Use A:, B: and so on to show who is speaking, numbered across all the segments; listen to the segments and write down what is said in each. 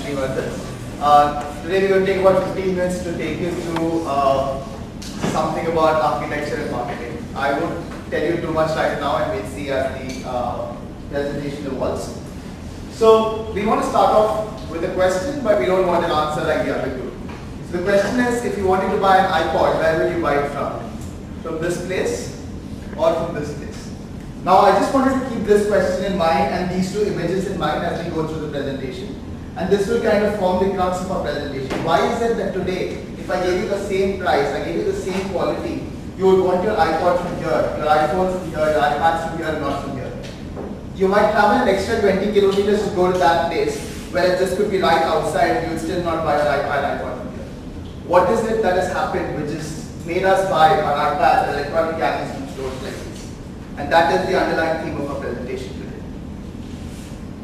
A: Srivardhan. Today we're going to take about 15 minutes to take you through something about architecture and marketing. I won't tell you too much right now, and we'll see as the presentation evolves. So we want to start off with a question, but we don't want an answer like the other two. So the question is, if you wanted to buy an iPod, where will you buy it from? From this place or from this place? Now I just wanted to keep this question in mind and these two images in mind as we go through the presentation. And this will kind of form the crux of our presentation. Why is it that today, if I gave you the same price, I gave you the same quality, you would want your iPod from here, your iPhones from here, your iPads from here, not from here? You might travel an extra 20 kilometers to go to that place, whereas this could be right outside, you would still not buy your iPod from here. What is it that has happened which has made us buy our iPads and electronic gadgets from stores like this? And that is the underlying theme of our presentation today.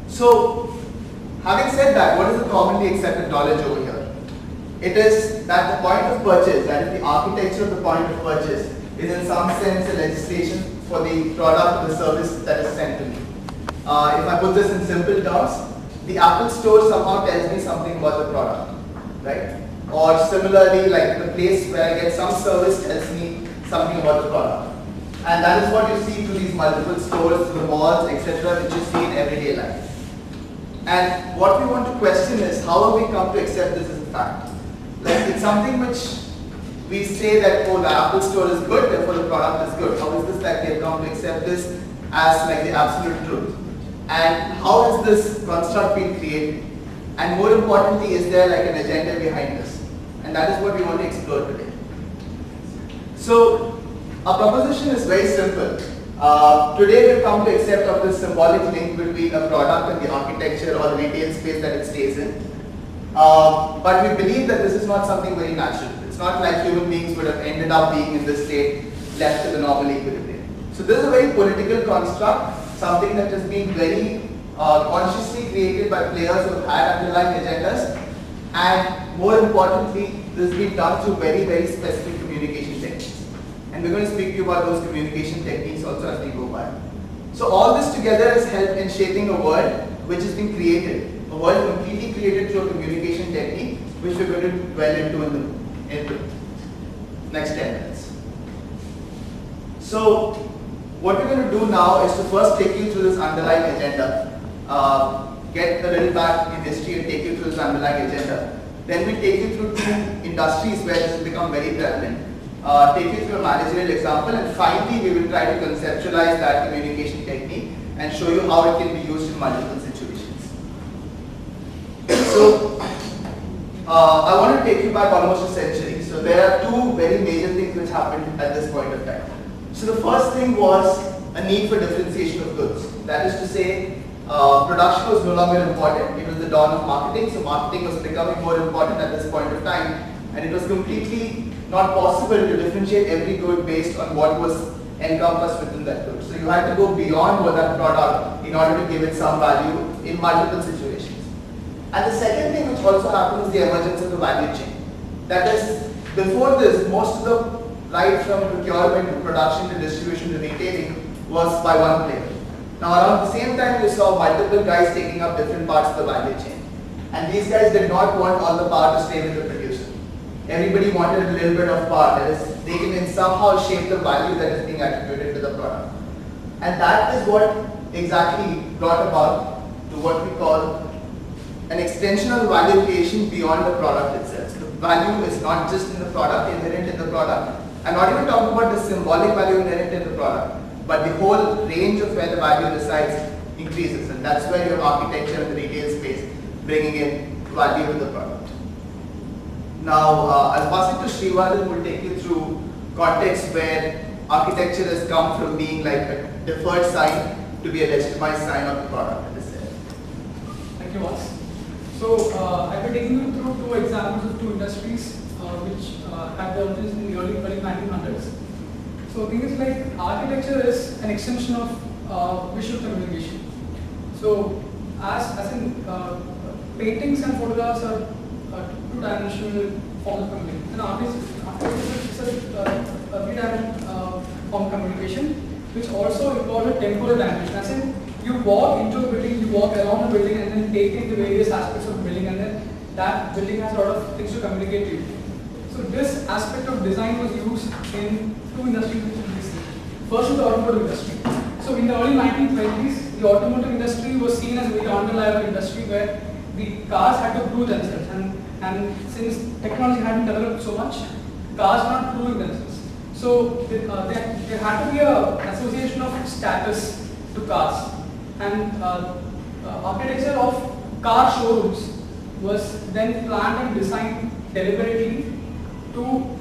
A: So, having said that, what is the commonly accepted knowledge over here? It is that the point of purchase, that is the architecture of the point of purchase, is in some sense a legislation for the product or the service that is sent to me. If I put this in simple terms, the Apple Store somehow tells me something about the product, right? Or similarly, like the place where I get some service tells me something about the product. And that is what you see through these multiple stores, through the malls, etc., which you see in everyday life. And what we want to question is, how have we come to accept this as a fact? Like, it's something which we say that, oh, the Apple Store is good, therefore the product is good. How is this that they have come to accept this as like the absolute truth? And how has this construct been created? And more importantly, is there like an agenda behind this? And that is what we want to explore today. So, our proposition is very simple. Today we've come to accept of this symbolic link between a product and the architecture or the retail space that it stays in. But we believe that this is not something very natural. It's not like human beings would have ended up being in this state left to the normal equilibrium. So this is a very political construct, something that has been very consciously created by players who have had underlying agendas, and more importantly, this has been done through very, very specific communication techniques. And we're going to speak to you about those communication techniques also as we go by. So all this together has helped in shaping a world which has been created, a world completely created through a communication technique, which we're going to dwell into in the next 10 minutes. So what we're going to do now is to first take you through this underlying agenda, get a little back in history and take you through this underlying agenda. Then we take you through two industries where this has become very prevalent. Take you through a managerial example, and finally we will try to conceptualize that communication technique and show you how it can be used in multiple situations. So, I want to take you back almost a century. So there are two very major things which happened at this point of time. So the first thing was a need for differentiation of goods. That is to say, production was no longer important. It was the dawn of marketing, so marketing was becoming more important at this point of time, and it was completely not possible to differentiate every good based on what was encompassed within that good. So you had to go beyond what that product in order to give it some value in multiple situations. And the second thing which also happened is the emergence of the value chain. That is, before this, most of the right from procurement to production to distribution to retailing was by one player. Now around the same time you saw multiple guys taking up different parts of the value chain. And these guys did not want all the power to stay with the producer. Everybody wanted a little bit of power, that is, they can somehow shape the value that is being attributed to the product. And that is what exactly brought about to what we call an extension of value creation beyond the product itself. So the value is not just in the product, inherent in the product. I'm not even talking about the symbolic value inherent in the product, but the whole range of where the value resides increases. And that's where your architecture and the retail space bringing in value to the product. Now, I'll pass it to Srivardhan, who will take you through context where architecture has come from being like a deferred sign to be a legitimized sign of the product that is there.
B: Thank you, Vas. So, I've been taking you through two examples of two industries which have their origins in the early 1900s. So, thing is like architecture is an extension of visual communication. So, as in paintings and photographs are two-dimensional form of communication. And architecture is a three-dimensional form of communication, which also involves a temporal dimension. As in, you walk into a building, you walk around the building, and then take in the various aspects of the building, and then that building has a lot of things to communicate to you. So this aspect of design was used in two industries which we see. First is the automotive industry. So in the early 1920s, the automotive industry was seen as a very unreliable industry where the cars had to prove themselves, and since technology hadn't developed so much, cars were not proving themselves. So there had to be an association of status to cars, and architecture of car showrooms was then planned and designed deliberately to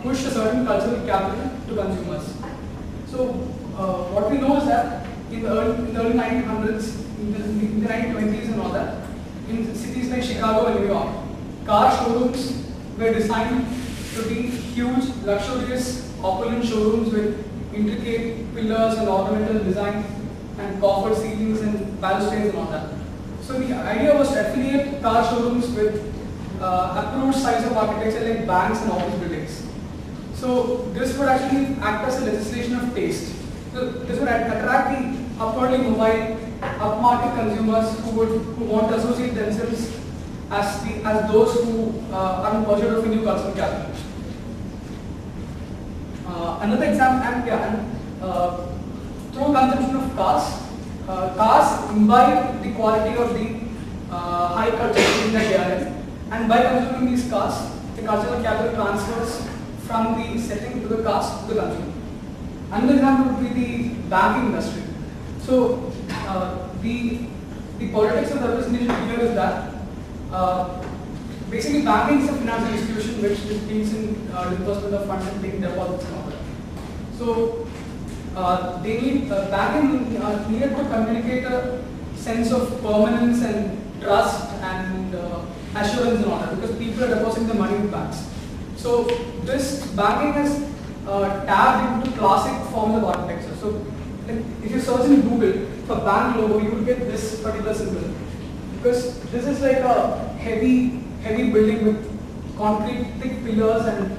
B: push a certain cultural capital to consumers. So what we know is that in the early 1900s, in the 1920s and all that, in cities like Chicago and New York, car showrooms were designed to be huge, luxurious, opulent showrooms with intricate pillars and ornamental design and coffered ceilings and balustrades and all that. So the idea was to affiliate car showrooms with approved styles of architecture like banks and office buildings. So this would actually act as a legislation of taste. So this would attract the upwardly mobile, upmarket consumers who want to associate themselves as those who are in pursuit of a new cultural capital. Another example, through consumption of cars, cars imbibe the quality of the high culture scene that they are in, and by consuming these cars, the cultural capital transfers from the setting to the cars to the consumer. Another example would be the banking industry. So the politics of the representation here is that basically banking is a financial institution which deals in disbursement of funds and taking deposits and all that. So they need banking needed to communicate a sense of permanence and trust and assurance and all that, because people are depositing their money in banks. So this banking has tapped into classic forms of architecture. So if you search in Google for bank logo, you will get this particular symbol, because this is like a heavy building with concrete thick pillars, and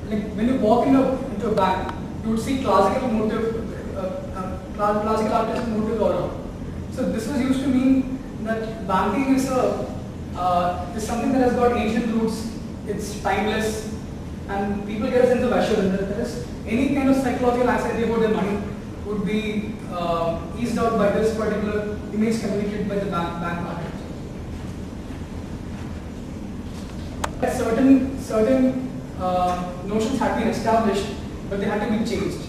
B: like when you walk into a bank, you would see classical classical architecture motifs all around. So this was used to mean that banking is something that has got ancient roots. It's timeless, and people get a sense of assurance that there is any kind of psychological anxiety about their money would be eased out by this particular image communicated by the bank architecture. Certain notions had been established, but they had to be changed.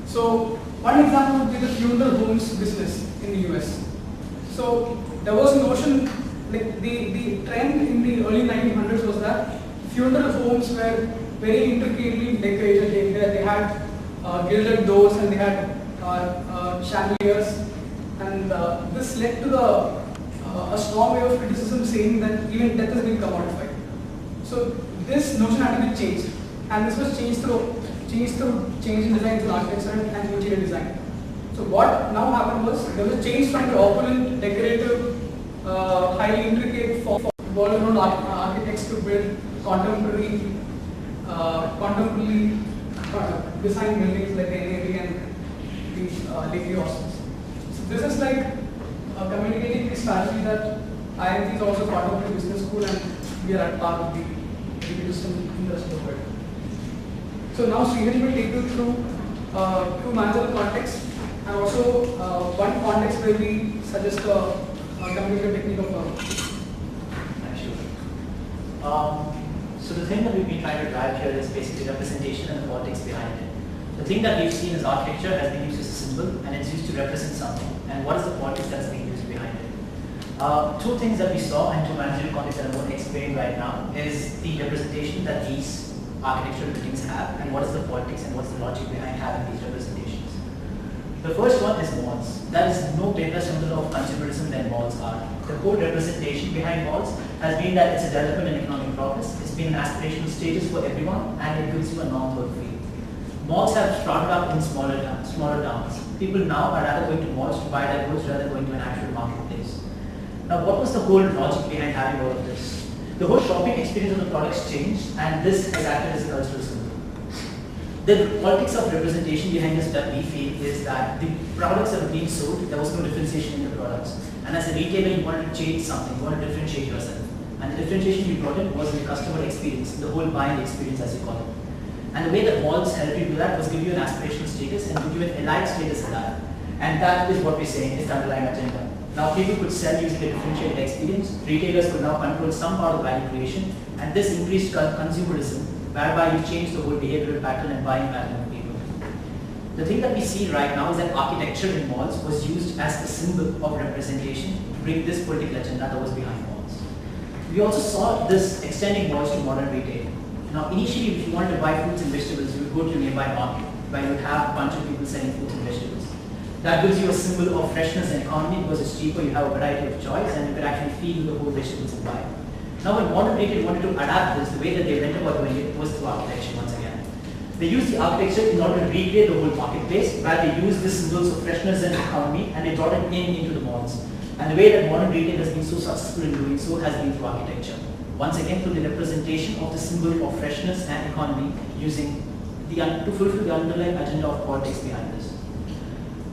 B: So one example would be the funeral homes business in the US. So there was a notion, like the trend in the early 1900s was that funeral homes were very intricately decorated. They had gilded doors and they had chandeliers, and this led to a strong way of criticism saying that even death has been commodified. So this notion had to be changed, and this was changed through change in design through architecture and interior design. So what now happened was there was a change from the opulent, decorative, highly intricate world-renowned architects to build contemporary design buildings like the NAV and the Lakeview Hostels. So this is like communicating the strategy that IIT is also part of the business school, and we are at par with the business in the rest of the world. So now Srihari will take you through two managerial contexts, and also one context where we suggest a communication technique of
C: So the thing that we've been trying to drive here is basically representation and the politics behind it. The thing that we've seen is architecture has been used as a symbol, and it's used to represent something. And what is the politics that's being used behind it? Two things that we saw, and two managerial contexts that I'm going to explain right now, is the representation that these architectural buildings have, and what is the politics and what's the logic behind having these representations. The first one is malls. There is no better symbol of consumerism than malls are. The core representation behind malls has been that it's a development and economic progress. It's been an aspirational status for everyone, and it gives you a normal feel. Malls have started up in smaller towns. People now are rather going to malls to buy their goods rather than going to an actual marketplace. Now, what was the whole logic behind having all of this? The whole shopping experience of the products changed, and this has acted as a cultural symbol. The politics of representation behind this that we feel is that the products that are being sold, there was no differentiation in the products. And as a retailer, you wanted to change something, you wanted to differentiate yourself. And the differentiation you brought in was in the customer experience, the whole buying experience as you call it. And the way that malls help you do that was give you an aspirational status and give you an elite status in that. And that is what we're saying is the underlying agenda. Now people could sell using a differentiated experience, retailers could now control some part of value creation, and this increased consumerism, whereby you change the whole behavioral pattern and buying pattern of people. The thing that we see right now is that architecture in malls was used as a symbol of representation to bring this political agenda that was behind malls. We also saw this extending malls to modern retail. Now initially, if you wanted to buy fruits and vegetables, you would go to a nearby market where you would have a bunch of people selling fruits and vegetables. That gives you a symbol of freshness and economy because it's cheaper, you have a variety of choice, and you can actually feel the whole vegetable supply. Now when modern retail wanted to adapt this, the way that they went about doing it was through architecture once again. They used the architecture in order to recreate the whole marketplace, where they used the symbols of freshness and economy, and they brought it into the malls. And the way that modern retail has been so successful in doing so has been through architecture. Once again, through the representation of the symbol of freshness and economy, using to fulfill the underlying agenda of politics behind this.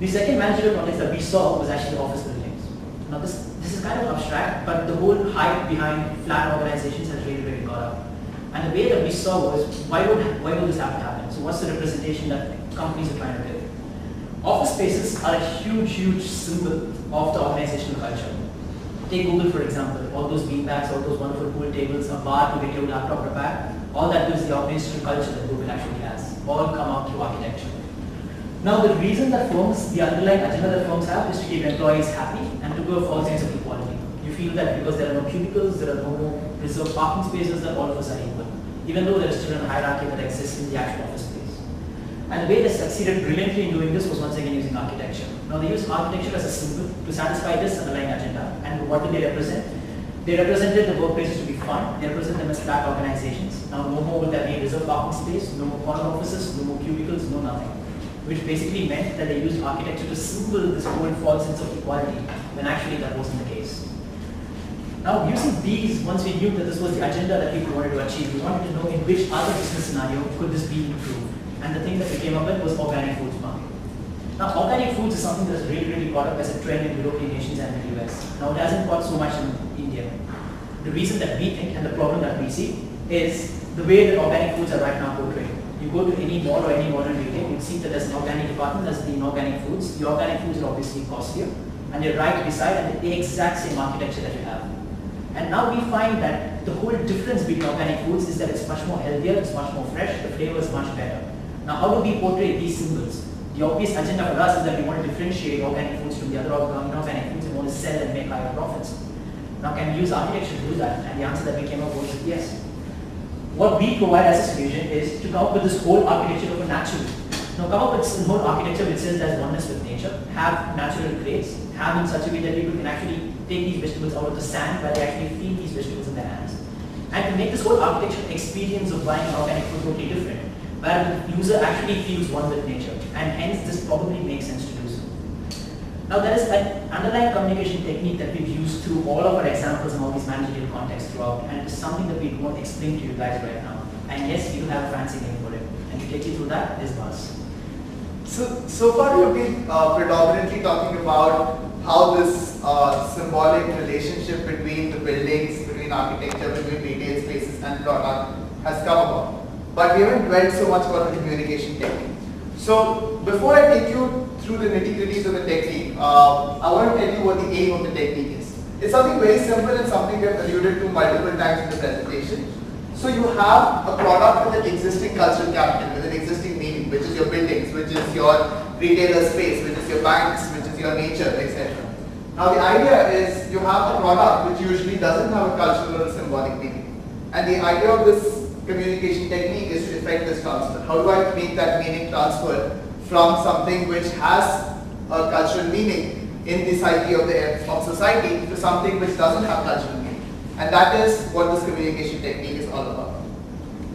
C: The second managerial context that we saw was actually office buildings. Now this is kind of abstract, but the whole hype behind flat organizations has really got up. And the way that we saw was, why would this have to happen? So what's the representation that companies are trying to give? Office spaces are a huge symbol of the organizational culture. Take Google for example, all those beanbags, all those wonderful pool tables, a bar to get your laptop repaired, all that gives the organizational culture that Google actually has, all come out through architecture. Now the reason that firms, the underlying agenda that firms have is to keep employees happy and to go for all sense of equality. You feel that because there are no cubicles, there are no more reserved parking spaces, that all of us are equal, even though there is still a hierarchy that exists in the actual office space. And the way they succeeded brilliantly in doing this was once again using architecture. Now they used architecture as a symbol to satisfy this underlying agenda. And what do they represent? They represented the workplaces to be fun, they represent them as flat organizations. Now no more will there be reserved parking space, no more corner offices, no more cubicles, no nothing. Which basically meant that they used architecture to symbol this whole false sense of equality, when actually that wasn't the case. Now using these, once we knew that this was the agenda that people wanted to achieve, we wanted to know in which other business scenario could this be improved. And the thing that we came up with was organic foods market. Now organic foods is something that's really caught up as a trend in European nations and the US. Now it hasn't caught so much in India. The reason that we think and the problem that we see is the way that organic foods are right now portrayed. You go to any mall or any modern retail, you see that there's an organic department, there's the inorganic foods. The organic foods are obviously costlier, and they're right beside and the exact same architecture that you have. And now we find that the whole difference between organic foods is that it's much more healthier, it's much more fresh, the flavor is much better. Now how do we portray these symbols? The obvious agenda for us is that we want to differentiate organic foods from the other inorganic foods and want to sell and make higher profits. Now can we use architecture to do that? And the answer that we came up with was yes. What we provide as a solution is to come up with this whole architecture of a natural. Now come up with some whole architecture which says there's oneness with nature, have natural grades, have in such a way that people can actually take these vegetables out of the sand where they actually feel these vegetables in their hands. And to make this whole architecture experience of buying organic food totally different, where the user actually feels one with nature, and hence this probably makes sense to do so. Now there is an underlying communication technique that we've used through all of our examples and all these managerial contexts throughout, and it is something that we won't explain to you guys right now. And yes, you have a fancy name for it, and to take you through that is Buzz.
A: So far we've been predominantly talking about how this symbolic relationship between the buildings, between architecture, between retail spaces and product has come about. But we haven't dwelled so much about the communication technique. So before I take you through the nitty-gritties of the technique, I want to tell you what the aim of the technique is. It's something very simple and something we have alluded to multiple times in the presentation. So you have a product with an existing cultural capital, with an existing meaning, which is your buildings, which is your retailer space, which is your banks, which is your nature, etc. Now the idea is you have a product which usually doesn't have a cultural or symbolic meaning. And the idea of this communication technique is to effect this transfer. How do I make that meaning transfer from something which has a cultural meaning in the psyche of society to something which doesn't have cultural meaning? And that is what this communication technique is all about.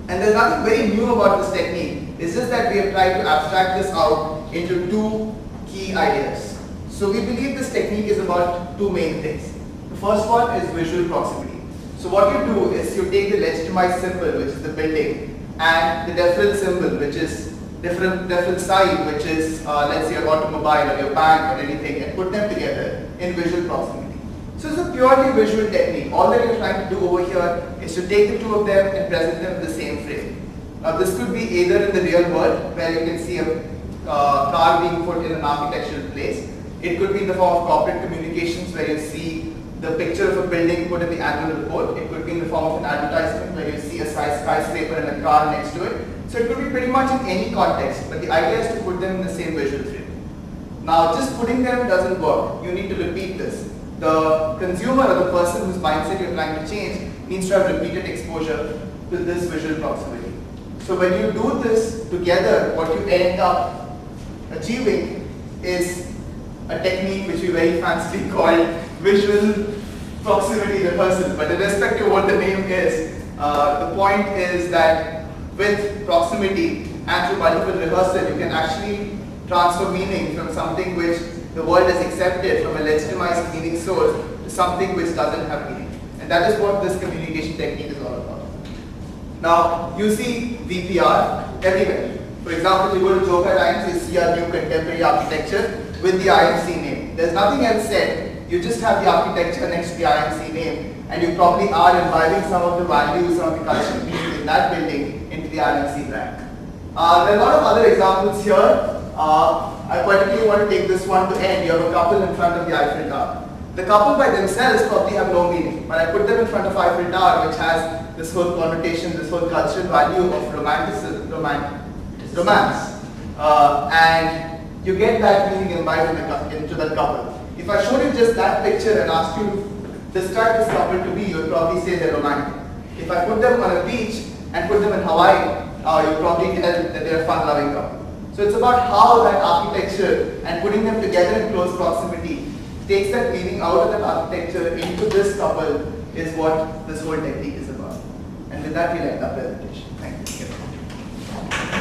A: And there's nothing very new about this technique. It's just that we have tried to abstract this out into two key ideas. So we believe this technique is about two main things. The first one is visual proximity. So what you do is you take the legitimized symbol, which is the building, and the deference symbol, which is different sign, which is let's say your automobile or your bank or anything, and put them together in visual proximity. So it's a purely visual technique. All that you're trying to do over here is to take the two of them and present them in the same frame. Now this could be either in the real world, where you can see a car being put in an architectural place. It could be in the form of corporate communications, where you see the picture of a building put in the annual report. It could be in the form of an advertisement, where you see a skyscraper and a car next to it. So it could be pretty much in any context, but the idea is to put them in the same visual frame. Now just putting them doesn't work. You need to repeat this. The consumer or the person whose mindset you're trying to change needs to have repeated exposure to this visual proximity. So when you do this together, what you end up achieving is a technique which we very fancily call visual proximity rehearsal. But irrespective of what the name is, the point is that with proximity and through multiple rehearsal, you can actually transfer meaning from something which the world has accepted from a legitimized meaning source to something which doesn't have meaning. And that is what this communication technique is all about. Now, you see VPR everywhere. For example, you go to Joka Times, you see our new contemporary architecture with the IMC name. There's nothing else said. You just have the architecture next to the IMC name, and you probably are imbibing some of the values, some of the cultural meaning in that building into the IMC brand. There are a lot of other examples here. I particularly want to take this one to end. You have a couple in front of the Eiffel Tower. The couple by themselves probably have no meaning, but I put them in front of Eiffel Tower, which has this whole connotation, this whole cultural value of romanticism, romance, and you get that meaning imbibed into that couple. If I showed you just that picture and asked you to describe this couple to me, you would probably say they're romantic. If I put them on a beach and put them in Hawaii, you'd probably tell that they're a fun-loving couple. So it's about how that architecture and putting them together in close proximity takes that meaning out of that architecture into this couple is what this whole technique is about. And with that, we end our presentation.